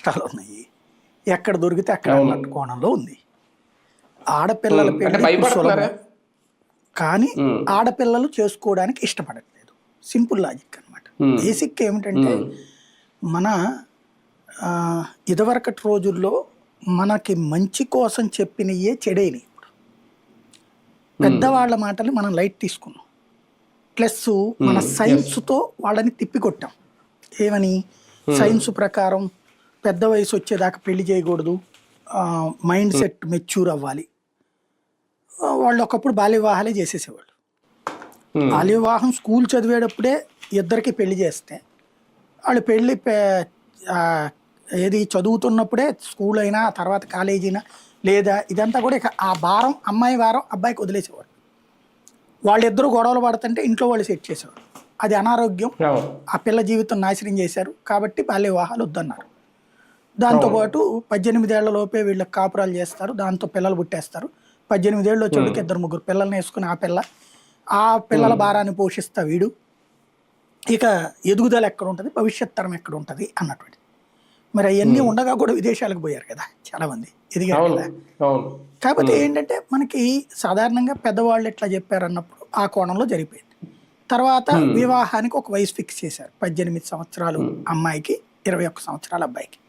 కష్టాలు ఉన్నాయి, ఎక్కడ దొరికితే అక్కడ అన్నట్టు కోణంలో ఉంది. ఆడపిల్లల పెళ్లి సులభం, కానీ ఆడపిల్లలు చేసుకోవడానికి ఇష్టపడట్లేదు. సింపుల్ లాజిక్ అనమాట. బేసిక్ ఏమిటంటే, మన ఇదివరకటి రోజుల్లో మనకి మంచి కోసం చెప్పినయే చెడైనవి. ఇప్పుడు పెద్దవాళ్ల మాటలు మనం లైట్ తీసుకున్నాం, ప్లస్ మన సైన్స్తో వాళ్ళని తిప్పికొట్టాం. ఏమని? సైన్స్ ప్రకారం పెద్ద వయసు వచ్చేదాకా పెళ్లి చేయకూడదు, మైండ్ సెట్ మెచ్యూర్ అవ్వాలి. వాళ్ళు ఒకప్పుడు బాల్య వివాహాలే చేసేసేవాళ్ళు. బాల్య వివాహం స్కూల్ చదివేటప్పుడే ఇద్దరికి పెళ్లి చేస్తే, వాళ్ళు పెళ్ళి ఏది చదువుతున్నప్పుడే స్కూల్ అయినా తర్వాత కాలేజీ అయినా లేదా ఇదంతా కూడా ఇక ఆ భారం, అమ్మాయి భారం అబ్బాయికి వదిలేసేవాడు. వాళ్ళిద్దరూ గొడవలు పడుతుంటే ఇంట్లో వాళ్ళు సెట్ చేసేవారు. అది అనారోగ్యం, ఆ పిల్ల జీవితం నాశనం చేశారు. కాబట్టి బాల్య వివాహాలు వద్దన్నారు. దాంతోపాటు 18 ఏళ్ల లోపే వీళ్ళకి కాపురాలు చేస్తారు, దాంతో పిల్లలు పుట్టేస్తారు. 18 ఏళ్ళు వచ్చేటికి 2-3 పిల్లల్ని వేసుకుని ఆ పిల్లల భారాన్ని పోషిస్తా వీడు, ఇక ఎదుగుదల ఎక్కడ ఉంటుంది, భవిష్యత్ తరం ఎక్కడ ఉంటుంది అన్నటువంటి. మరి అవన్నీ ఉండగా కూడా విదేశాలకు పోయారు కదా చాలా మంది, ఎదిగారు కదా. కాకపోతే ఏంటంటే, మనకి సాధారణంగా పెద్దవాళ్ళు ఎట్లా చెప్పారు అన్నప్పుడు ఆ కోణంలో జరిగిపోయింది. తర్వాత వివాహానికి ఒక వయసు ఫిక్స్ చేశారు. 18 సంవత్సరాలు అమ్మాయికి, 21 సంవత్సరాలు అబ్బాయికి.